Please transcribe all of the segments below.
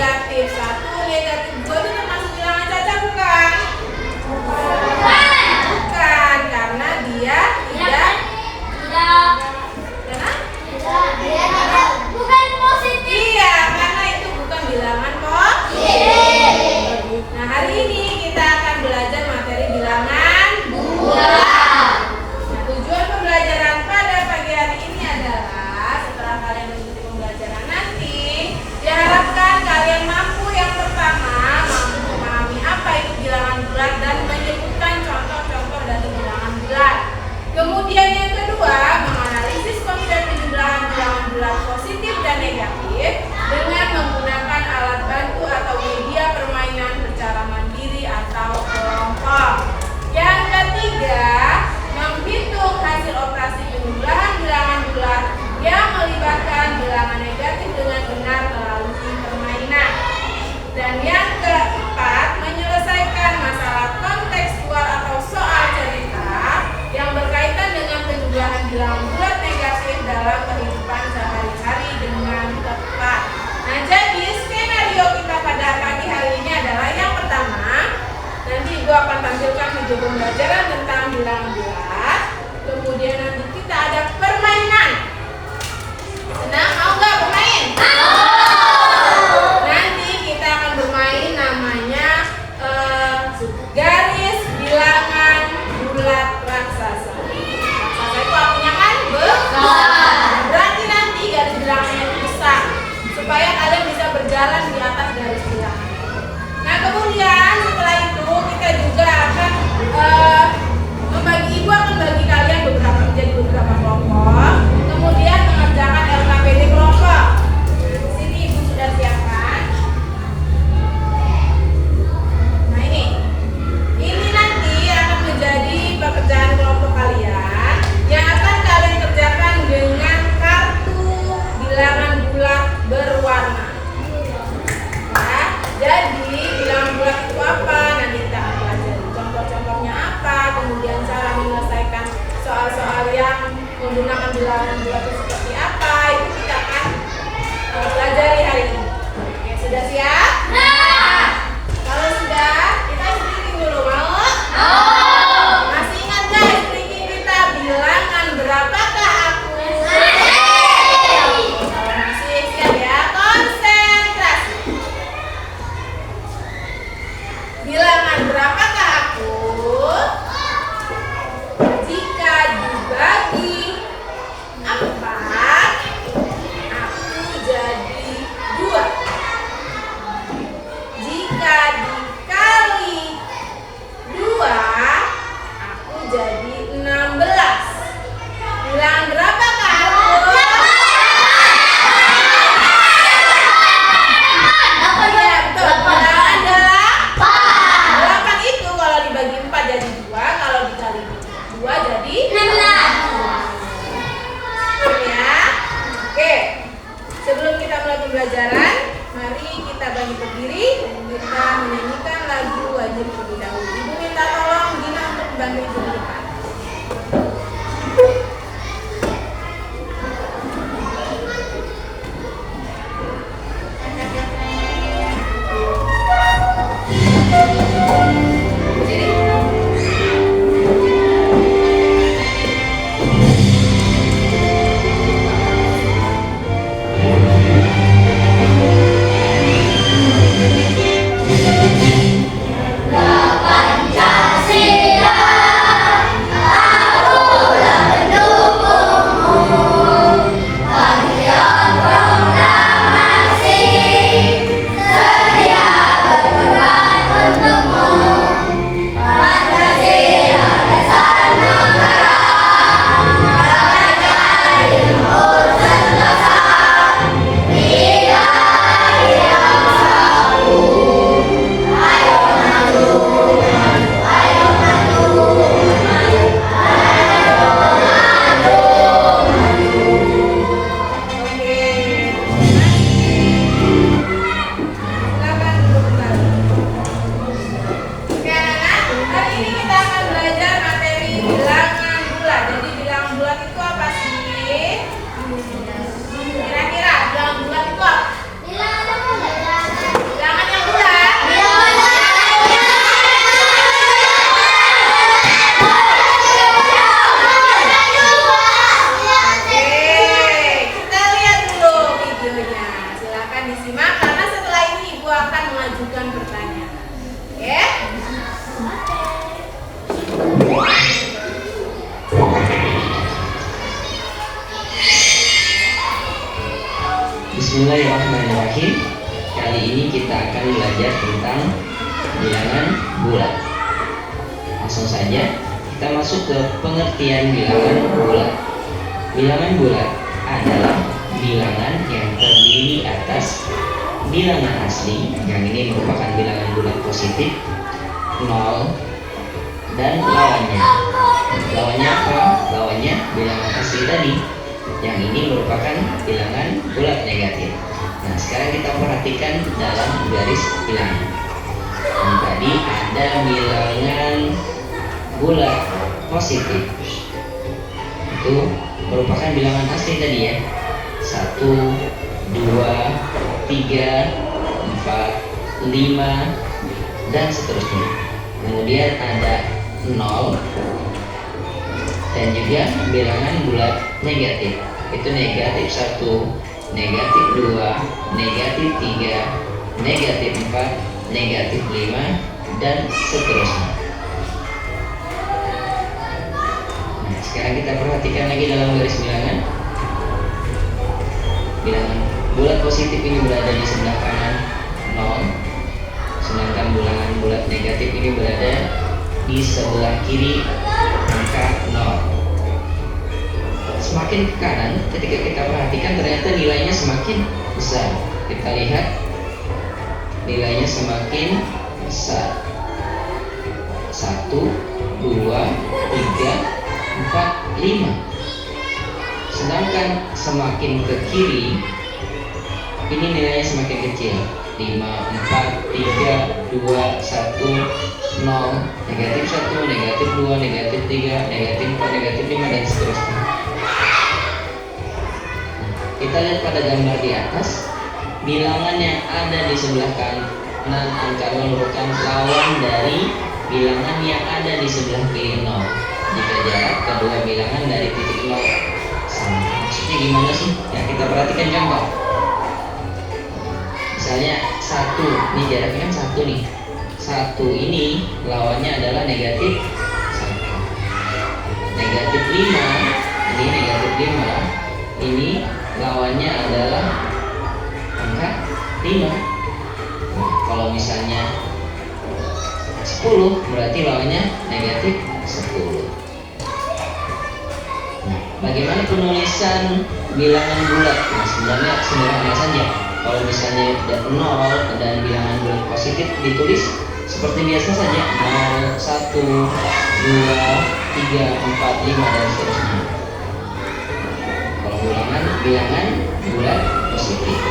negatif 1, negatif 2 itu termasuk bilangan cacat bukan? Bukan, karena dia tidak bukan positif. Iya, karena itu bukan bilangan positif. Nah, hari ini kita akan belajar materi bilangan bulat. Nah, tujuan pembelajaran pada pagi hari ini adalah setelah kalian mengikuti pembelajaran nanti, diharapkan kalian mampu yang pertama mampu memahami apa itu bilangan bulat dan menyebutkan contoh-contoh dari bilangan bulat. Kemudian yang kedua, menganalisis konsep penjumlahan bilangan bulat positif dan negatif dengan menggunakan alat bantu atau media permainan secara mandiri atau kelompok. Yang ketiga, menghitung hasil operasi penjumlahan bilangan bulat yang melibatkan bilangan negatif dengan benar melalui permainan. Dan yang keempat, menyelesaikan masalah kontekstual atau soal cerita yang berkaitan dengan penjumlahan bilangan bulat negatif dalam kehidupan sehari-hari dengan tepat. Nah, jadi skenario kita pada pagi hari ini adalah yang pertama, nanti Ibu akan tampilkan video pembelajaran tentang bilangan bulat. Kemudian nanti kita ada permainan. Senang? Mau nggak bermain? Nanti kita akan bermain namanya garis bilangan bulat raksasa. Raksasa itu artinya kan besar. Berarti nanti garis bilangannya itu besar supaya kalian bisa berjalan di atas garis bilangan. Nah, kemudian setelah itu kita juga akan membagi Ibu akan mengajukan pertanyaan. Oke? Bismillahirrahmanirrahim. Kali ini kita akan belajar tentang bilangan bulat. Langsung saja kita masuk ke pengertian bilangan bulat. Bilangan bulat adalah bilangan yang terdiri atas bilangan asli, yang ini merupakan bilangan bulat positif, 0, dan lawannya. Lawannya apa? Lawannya bilangan asli tadi, yang ini merupakan bilangan bulat negatif. Nah, sekarang kita perhatikan dalam garis bilangan. Yang tadi ada bilangan bulat positif, itu merupakan bilangan asli tadi ya. 1, 2, 3, 4, 5, dan seterusnya. Kemudian ada 0 dan juga bilangan bulat negatif. Itu negatif 1, negatif 2, negatif 3, negatif 4, negatif 5, dan seterusnya. Nah, sekarang kita perhatikan lagi dalam garis bilangan. Bilangan bulat positif ini berada di sebelah kanan 0, sedangkan bilangan bulat negatif ini berada di sebelah kiri angka 0. Semakin ke kanan, ketika kita perhatikan ternyata nilainya semakin besar. Kita lihat nilainya semakin besar. 1, 2, 3, 4, 5. Sedangkan semakin ke kiri, ini nilainya semakin kecil. 5, 4, 3, 2, 1, 0, negatif 1, negatif 2, negatif 3, negatif 4, negatif 5, dan seterusnya. Kita lihat pada gambar di atas, bilangan yang ada di sebelah kanan angka 0 merupakan lawan dari bilangan yang ada di sebelah kiri 0. Jika jarak kedua bilangan dari titik 0 sama. Maksudnya gimana sih? Ya, kita perhatikan contoh. Misalnya 1, ini jaraknya kan 1 nih. 1 ini lawannya adalah negatif 1. Negatif 5, ini negatif 5. Ini lawannya adalah angka 5. Nah, kalau misalnya 10 berarti lawannya negatif 10. Nah, bagaimana penulisan bilangan bulat? Nah, sebenarnya sederhana saja. Kalau misalnya 0 dan bilangan bulat positif ditulis seperti biasa saja, 0, 1, 2, 3, 4, 5, dan seterusnya. Kalau bilangan bulat positif.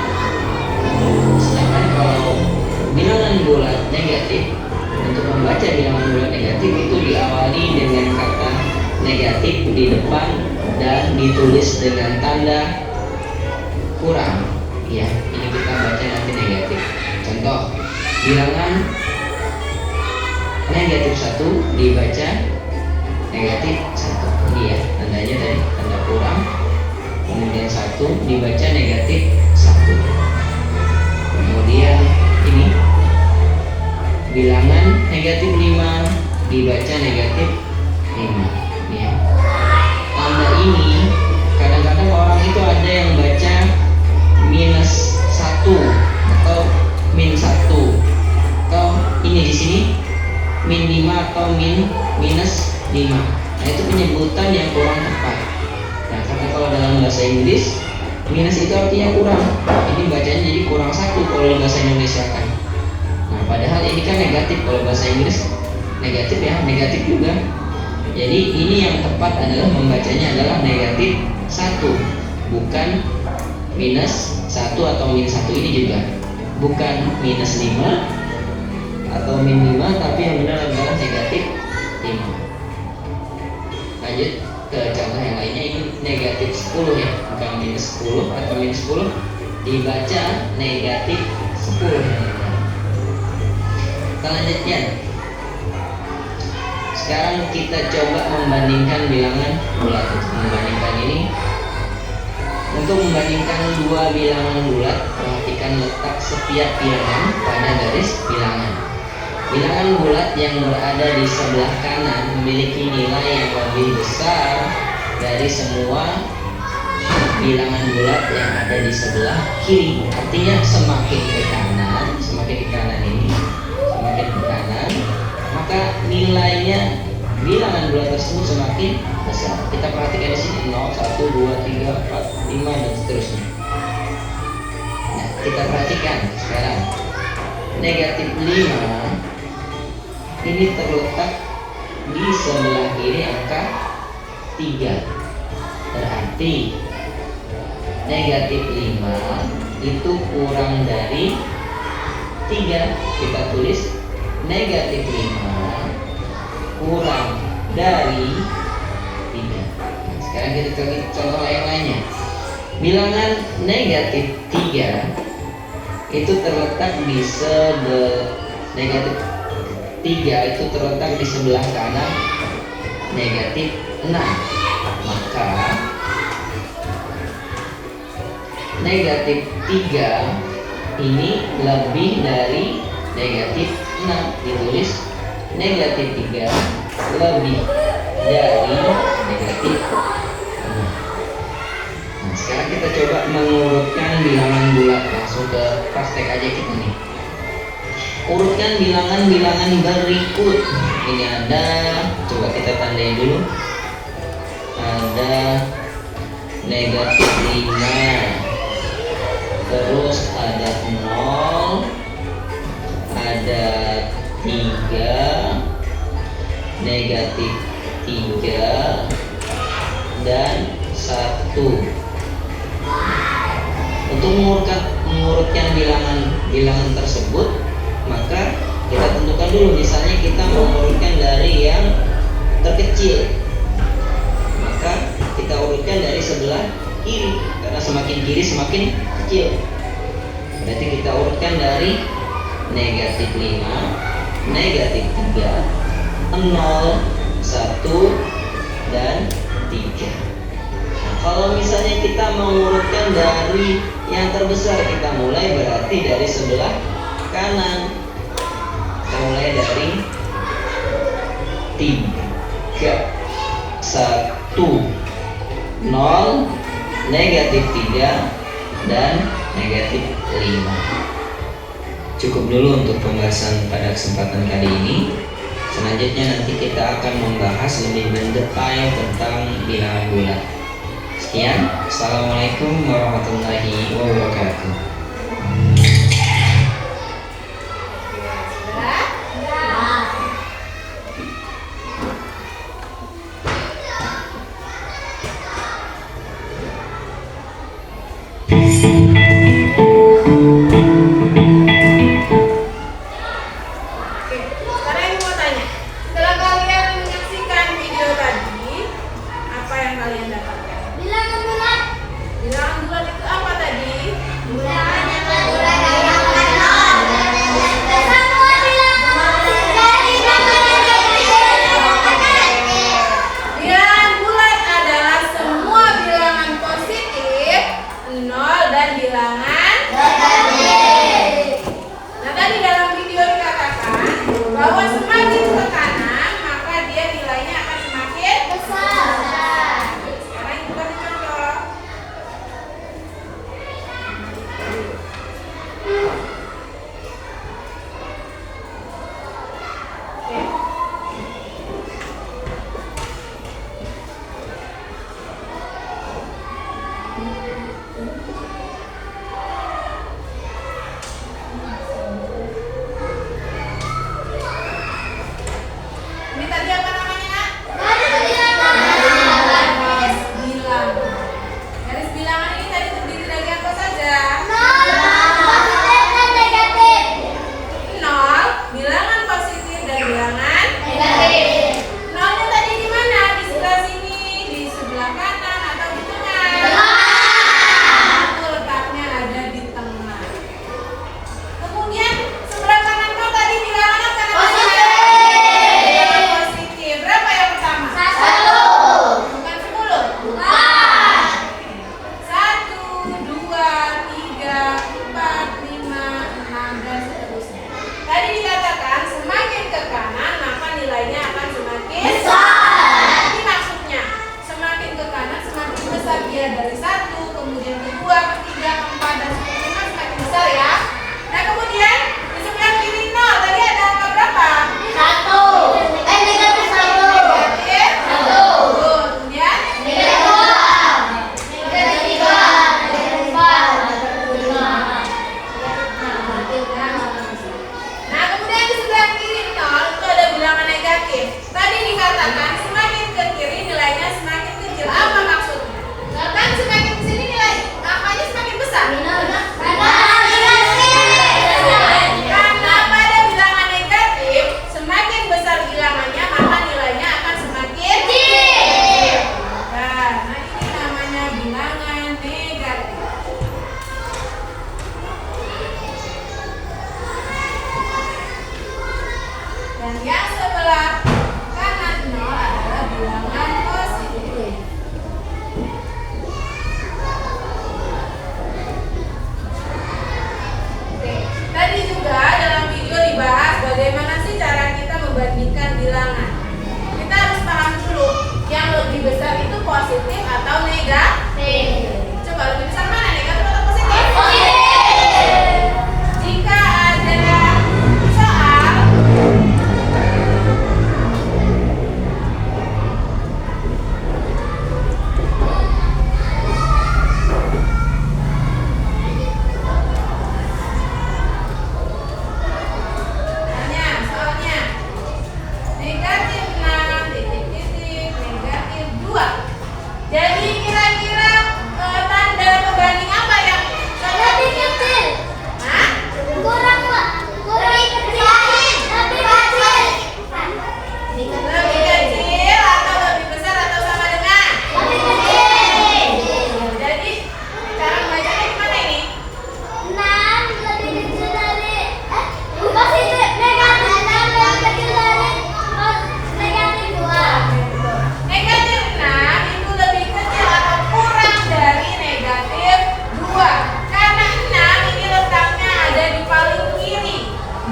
Sedangkan kalau bilangan bulat negatif, untuk membaca bilangan bulat negatif itu diawali dengan kata negatif di depan dan ditulis dengan tanda kurang. Ya, ini kita baca nanti negatif. Contoh, bilangan negatif 1 dibaca negatif 1. Ini ya, tandanya tadi tanda kurang. Kemudian 1 dibaca negatif 1. Kemudian ini bilangan negatif 5 dibaca negatif 5. Ini ya. Tanda ini kadang-kadang orang itu ada yang baca minus 1 atau min 1, atau ini di sini min 5 atau minus 5. Nah, itu penyebutan yang kurang tepat. Nah, karena kalau dalam bahasa Inggris minus itu artinya kurang. Ini bacanya jadi kurang 1 kalau bahasa Indonesia kan. Nah, padahal ini kan negatif. Kalau bahasa Inggris negatif ya, negatif juga. Jadi ini yang tepat adalah membacanya adalah negatif 1, bukan minus 1 atau min 1. Ini juga bukan minus 5 atau min 5, tapi yang benar adalah negatif 5. Lanjut ke contoh yang lainnya. Ini negatif 10 ya, bukan minus 10 atau minus 10, dibaca negatif 10. Kita lanjutkan. Sekarang kita coba membandingkan bilangan bulat. Untuk membandingkan dua bilangan bulat, perhatikan perhatikan letak setiap bilangan pada garis bilangan. Bilangan bulat yang berada di sebelah kanan memiliki nilai yang lebih besar dari semua bilangan bulat yang ada di sebelah kiri. Artinya semakin ke kanan ini, semakin ke kanan, maka nilainya bilangan bulat tersebut semakin besar. Kita perhatikan di sini 0, 1, 2, 3, 4, 5 dan seterusnya. Nah, kita perhatikan sekarang negatif 5 ini terletak di sebelah kiri angka 3. Berarti negatif 5 itu kurang dari 3. Kita tulis negatif 5 kurang dari 3. Nah, sekarang kita cari contoh yang lainnya. Bilangan negatif 3 itu terletak di negatif 3 itu terletak di sebelah kanan negatif 6. Maka negatif 3 ini lebih dari negatif 6. Ditulis negatif 3 lebih dari negatif 6. Nah, sekarang kita coba mengurutkan bilangan bulat. Langsung ke praktek aja kita nih. Urutkan bilangan-bilangan berikut. Ini ada, coba kita tandai dulu. Ada negatif 5, terus ada 0, ada 3, negatif 3, dan 1. Untuk mengurutkan bilangan tersebut, maka kita tentukan dulu. Misalnya kita mengurutkan dari yang terkecil, maka kita urutkan dari sebelah kiri, karena semakin kiri semakin kecil. Berarti kita urutkan dari negatif 5, negatif 3, 0, 1, dan 3. Nah, kalau misalnya kita mengurutkan dari yang terbesar, kita mulai berarti dari sebelah kanan. Kita mulai dari 3, 1, 0, negatif 3, dan negatif 5. Cukup dulu untuk pembahasan pada kesempatan kali ini. Selanjutnya nanti kita akan membahas lebih mendetail tentang bilangan bulat. Sekian, assalamualaikum warahmatullahi wabarakatuh. Sekarang mau tanya, setelah kalian menyaksikan video tadi, apa yang kalian dapatkan? Bilangan bulat itu apa tadi? Bulat. positif atau negatif? Coba lebih besar mana, negatif atau positif? Jika ada soal soalnya negatif 6 titik-titik negatif 2. Jadi kira-kira tanda pembanding apa yang Lebih kecil. Hah? Kurang Lebih kecil atau lebih besar atau sama dengan? Jadi cara membacanya gimana ini? Negatif 6 itu lebih kecil atau kurang dari negatif 2. Karena 6 ini letaknya ada di paling kiri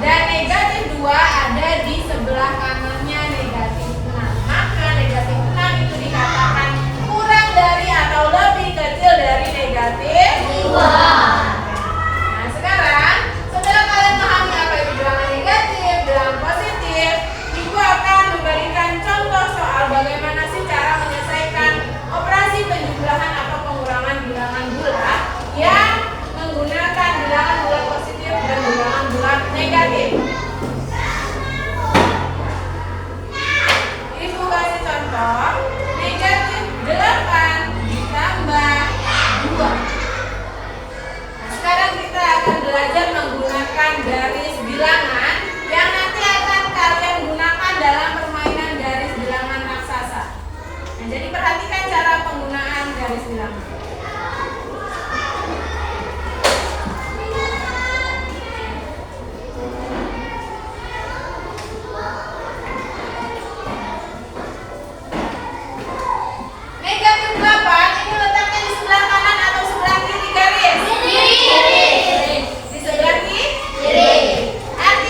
dan negatif 2 ada di sebelah kanannya negatif 6. Maka negatif 6 itu dikatakan kurang dari atau lebih kecil dari negatif 2. Nah sekarang setelah kalian memahami apa itu bilangan negatif, bilangan positif, Ibu akan memberikan contoh soal bagaimana sih cara menyelesaikan operasi penjumlahan atau pengurangan bilangan bulat yang menggunakan bilangan bulat positif dan bilangan bulat negatif. Ibu kasih contoh negatif 8 ditambah 2. Nah, sekarang kita akan belajar menggunakan garis bilangan yang nanti akan kalian gunakan dalam permainan garis bilangan raksasa. Nah, jadi perhatikan cara penggunaan garis bilangan. Negatif 8 ini letaknya di sebelah kanan atau sebelah kiri garis? Di sebelah kiri? Artinya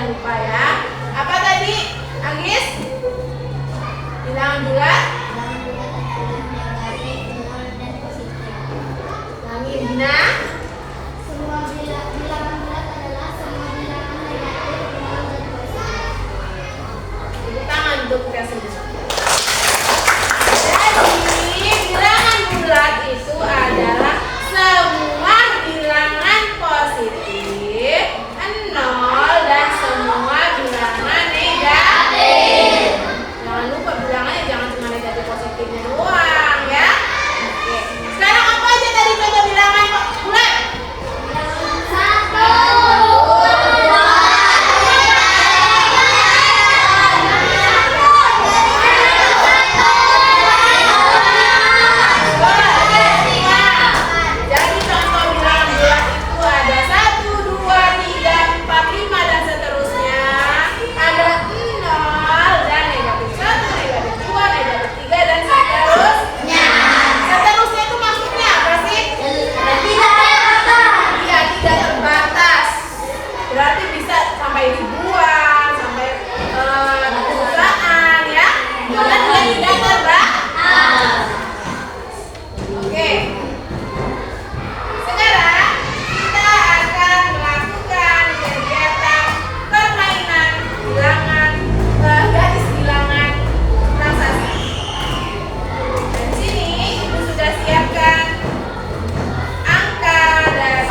jangan lupa ya. Apa tadi, Agis? Bilangan bulat? Langit Dina? Semua bilangan bulat adalah semua bilangan negatif nol dan positif. Tepuk tangan untuk kita semua. Jadi bilangan bulat itu adalah semua bilangan positif, nol, dan semua bilangan negatif. Jangan lupa bilangannya jangan cuma negatif positifnya doang ya. Oke. Sekarang apa aja tadi contoh bilangan bulat? Jadi contoh bilangan bulat itu ada 1, 2, 3, 4, 5 dan seterusnya. Ada 0 dan negatif 1, negatif 2, negatif 3 dan seterusnya. Seterusnya itu maksudnya apa sih? Iya, tidak terbatas. Berarti bisa sampai ribuan, sampai jutaan ya. Karena dia tidak terbatas. Oke. Sekarang kita akan melakukan kegiatan permainan bilangan garis bilangan transaksi. Dan sini ibu sudah siapkan angka dari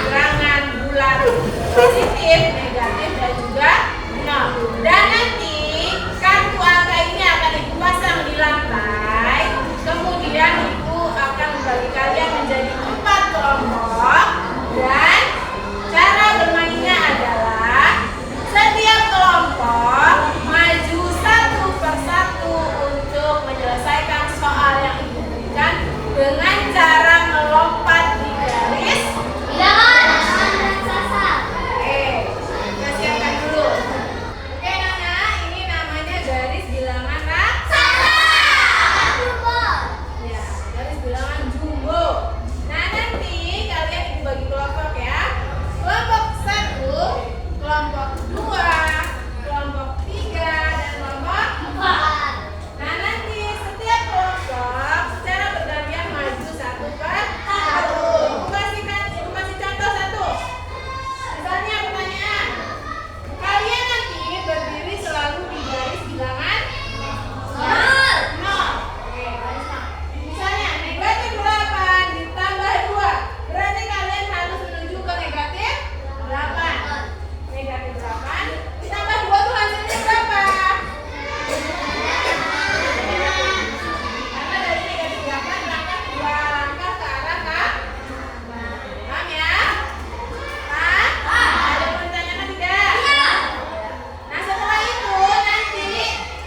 bilangan bulat positif, negatif dan juga nol. Dan nanti kartu angka ini akan ibu pasang di lantai. Kemudian ibu akan membagi kalian menjadi 4 kelompok dan cara bermainnya adalah setiap kelompok maju satu persatu untuk menyelesaikan soal yang ibu berikan dengan cara melompat di garis bilangan. Oke, kita siapkan dulu. Oke, Nana, ini namanya garis bilangan raksasa. Ya, garis bilangan jumbo. Nah, nanti kalian ibu bagi kelompok ya. Kelompok 1, kelompok 2, kelompok 3 dan kelompok 4. Nah, nanti setiap kelompok secara bergantian maju satu per satu. Ibu kasih contoh satu. Misalnya pertanyaan, kalian nanti berdiri selalu di garis bilangan nol. Oke, garis nol. Misalnya negatif 8 ditambah 2, berarti kalian harus menuju ke negatif 8. Negatif 8 ditambah 2 itu hasilnya berapa? Karena dari negatif 8 berangkat 2 langkah ke arah kan? Paham ya? Paham? Ada yang mau ditanyakan tidak? Nah, setelah itu nanti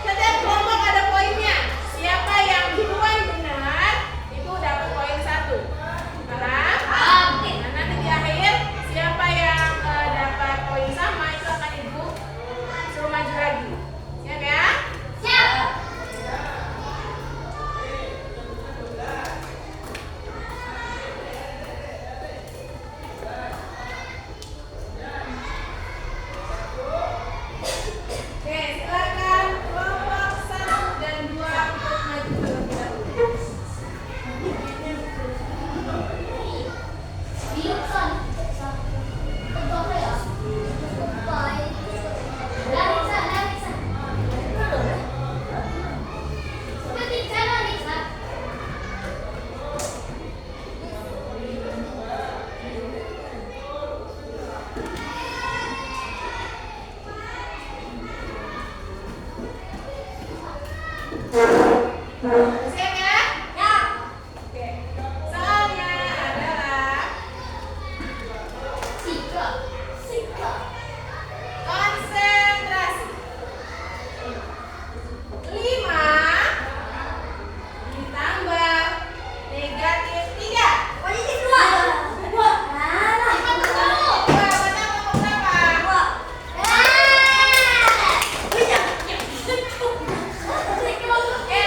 setiap kelompok ada poinnya. Siapa yang duluan benar itu dapat poin 1. Paham? Nah, nanti di akhir siapa yang dapat poin sama itu akan ibu suruh maju lagi. Siap ya? Siap. Oke, silakan kelompok 1 dan 2 untuk maju terlebih dahulu. Siap ya? Oke. Soalnya adalah konsentrasi. 5 ditambah negatif 3. Positif 2. Oke,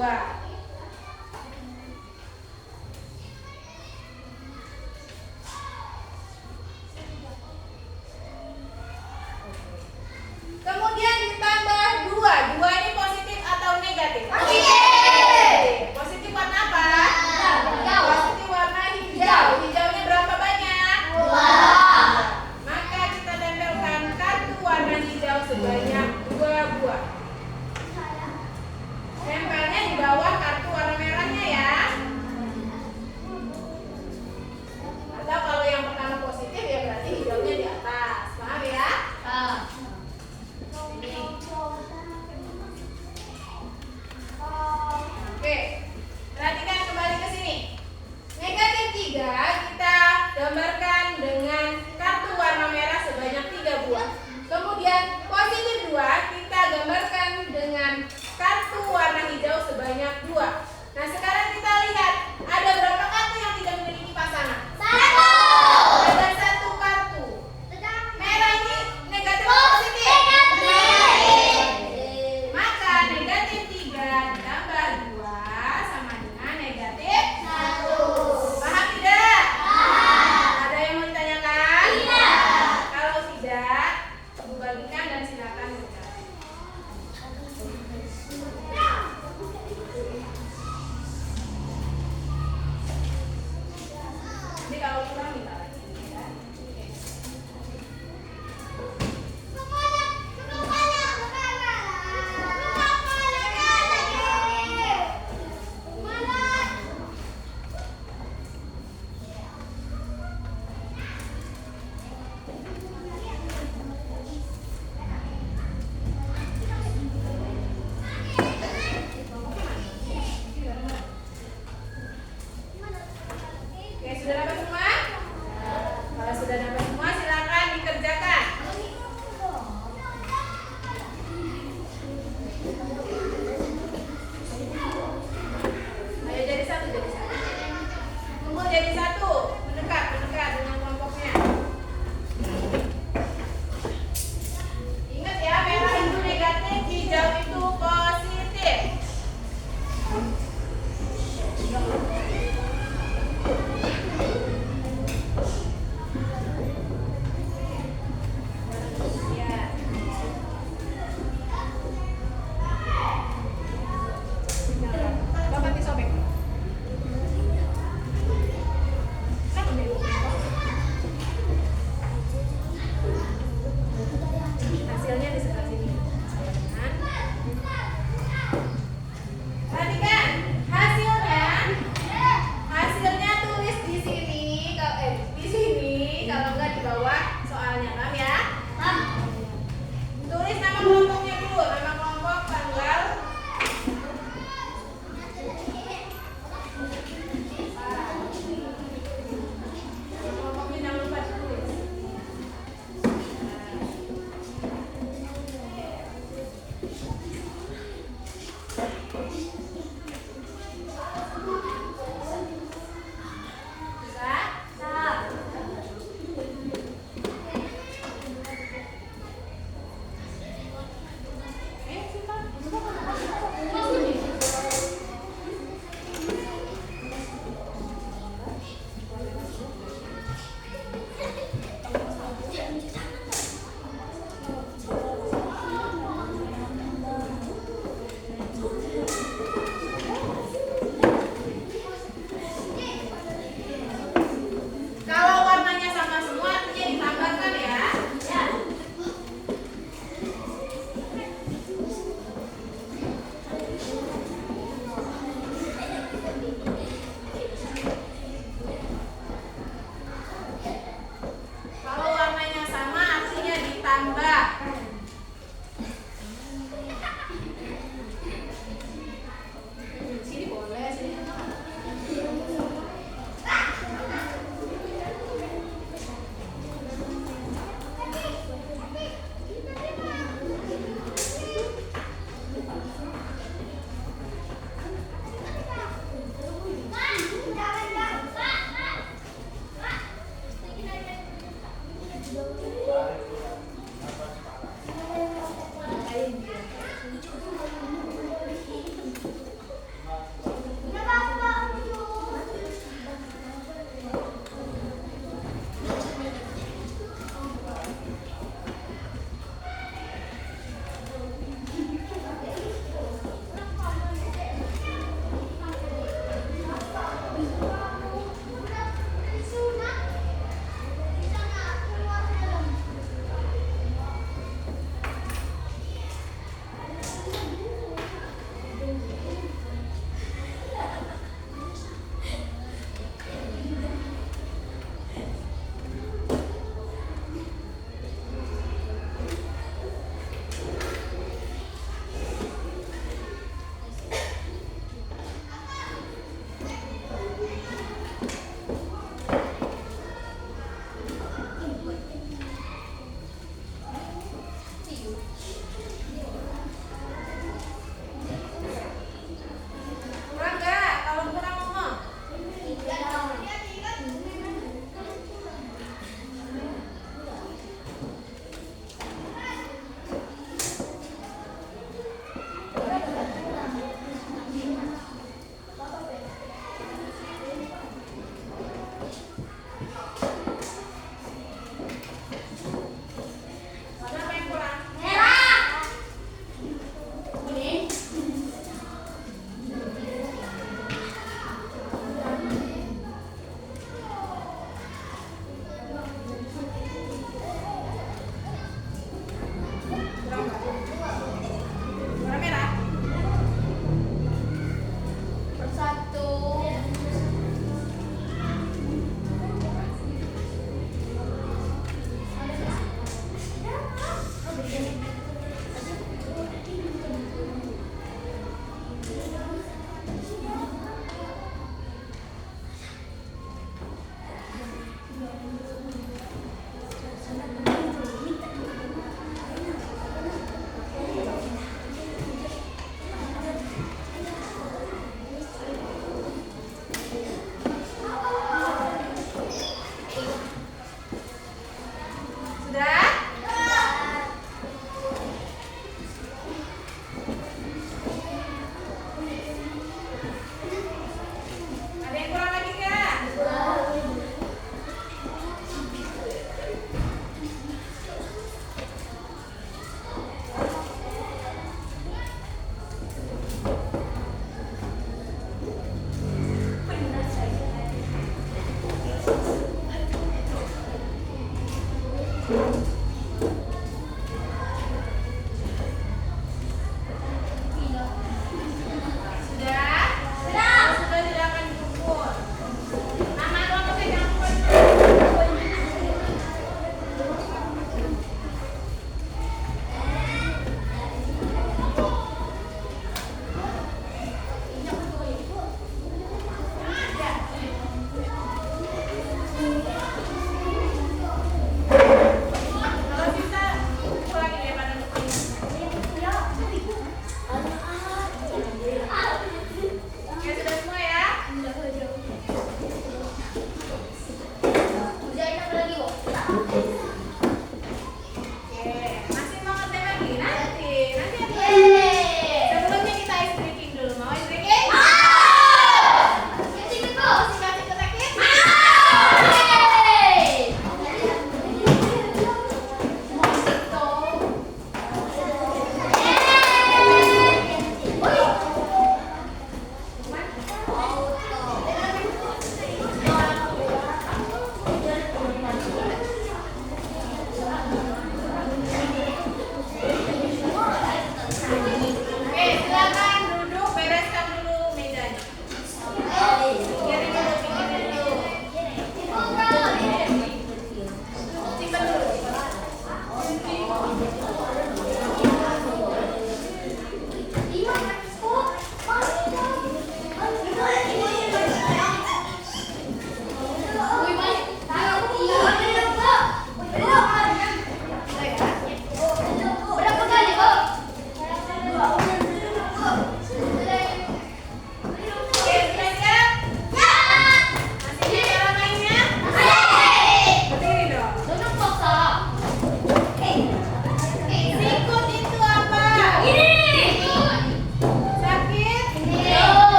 buah. Kemudian ditambah 2. 2 ini positif atau negatif? Positif. Positif warna apa? Positif warna hijau. Hijaunya berapa banyak? 2. Maka kita tempelkan kartu warna hijau sebanyak 2 buah. Tempelnya di bawah kartu warna merahnya ya. Atau kalau yang pertama positif ya berarti hijaunya di atas. Paham ya? Oke, perhatikan kembali ke sini. Negatif 3 kita gambarkan dengan kartu warna merah sebanyak 3 buah. Kemudian positif 2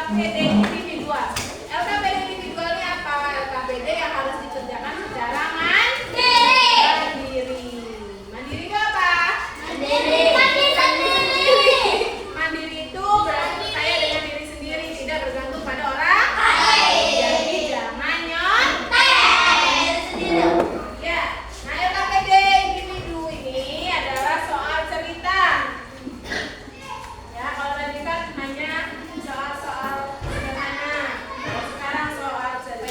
LKPD individual. LKPD individual ini apa? LKPD yang harus dikerjakan secara mandiri. Mandiri itu apa? Mandiri itu berarti saya dengan diri sendiri, tidak bergantung pada orang lain. Jadi jangan nyontek. Ya, nah LKPD individu ini adalah soal cerita. Ya, kalau tadi kan hanya soal-soal sederhana. Kalau sekarang soal cerita.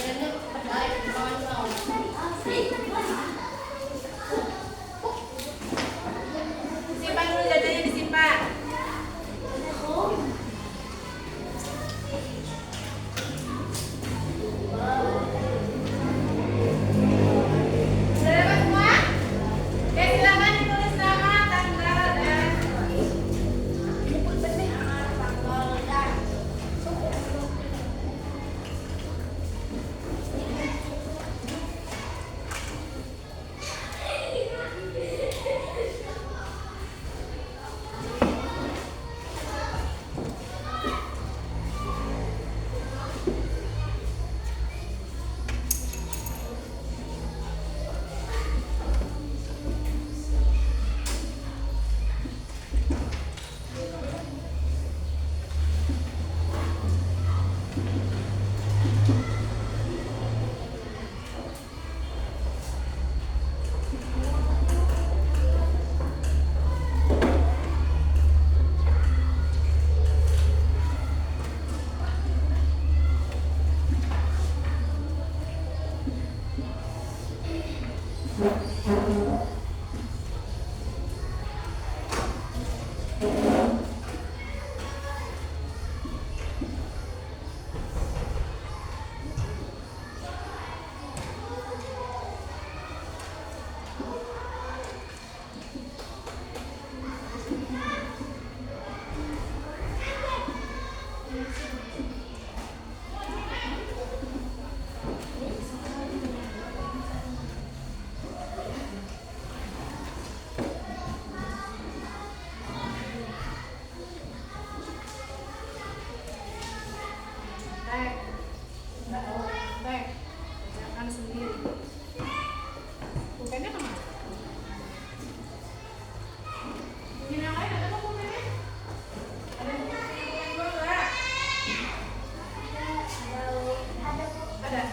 Simpan dulu jajannya, disimpan. Sudah dapat semua? Oke, silakan ditulis nama, tanggal, dan kerjakan sendiri. Pulpennya kemana? Ini yang lain ada kok pulpennya? Ada pulpen gua enggak? Ada?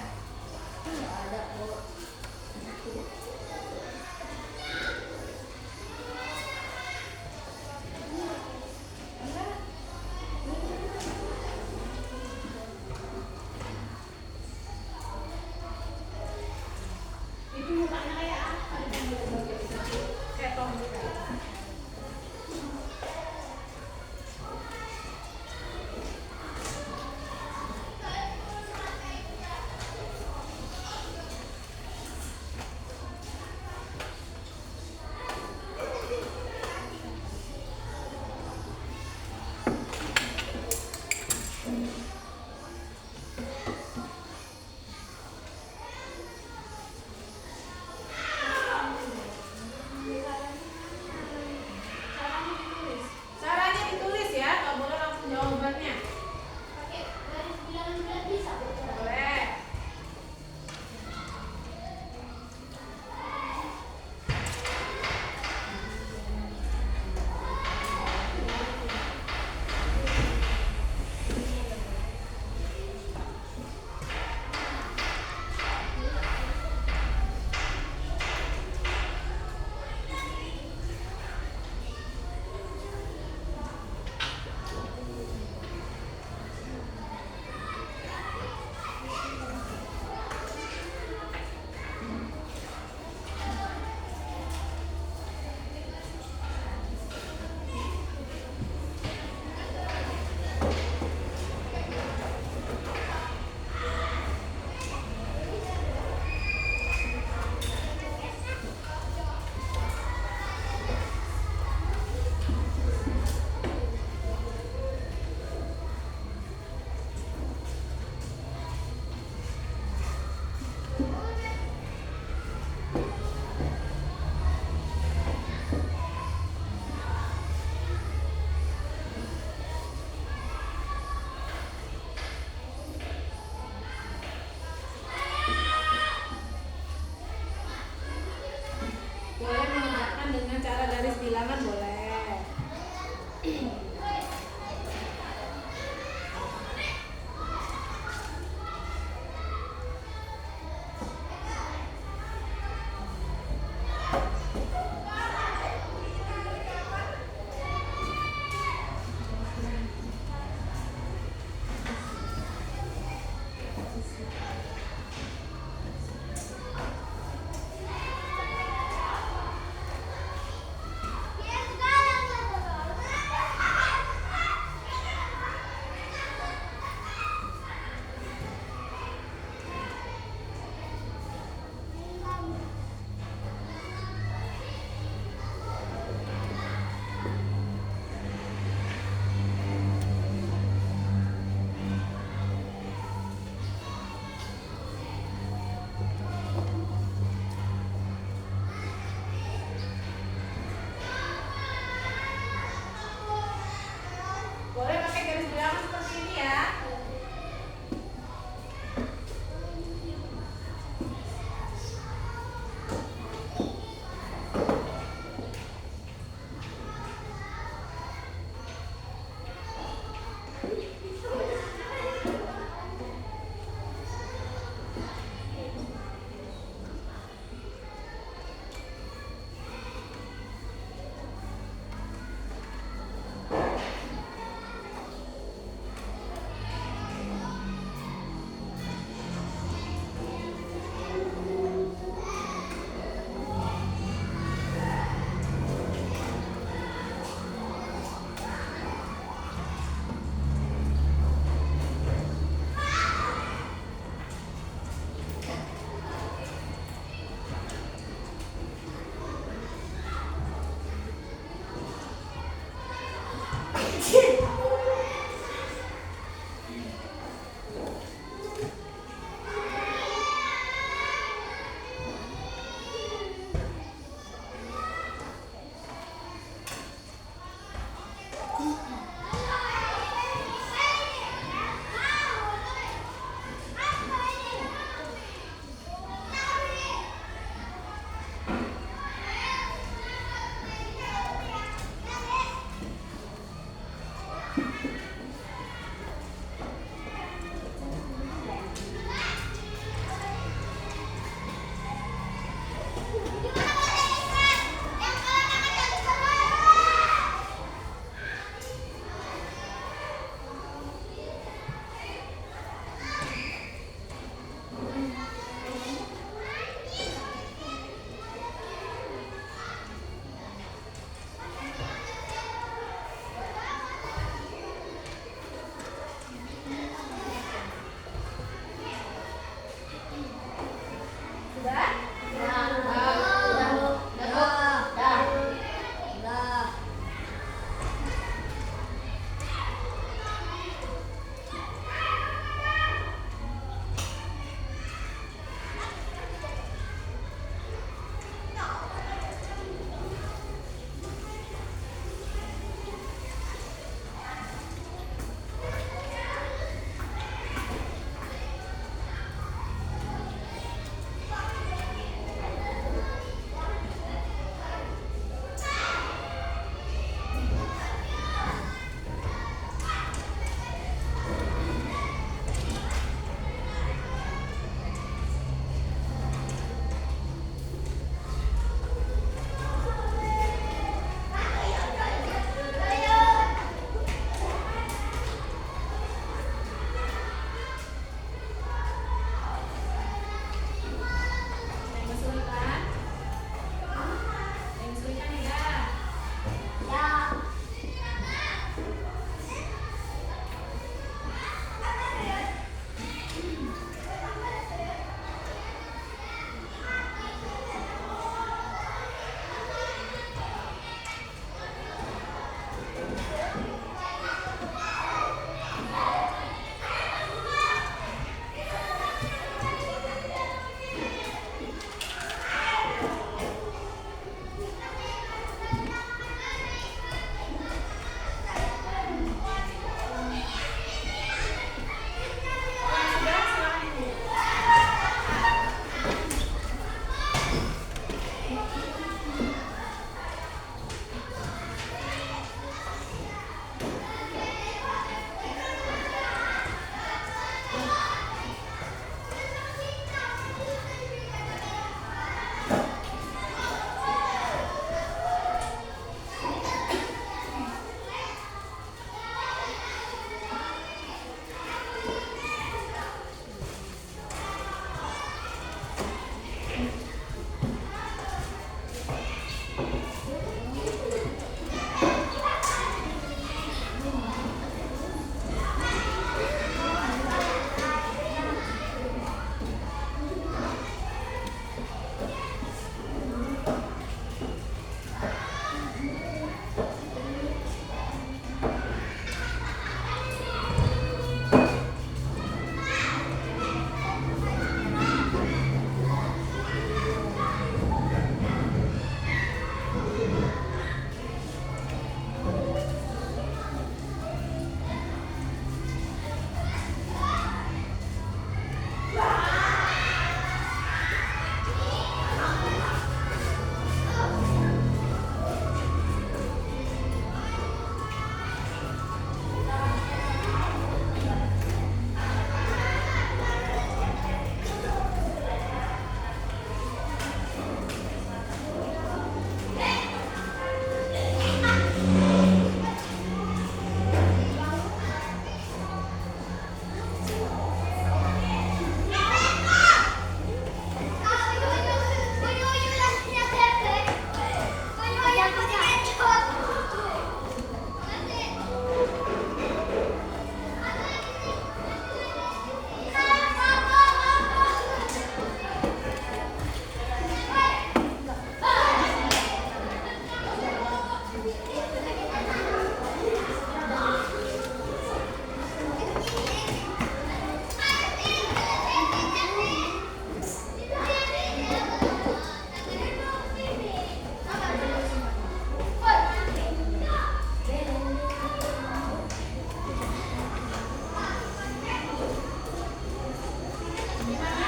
Gimana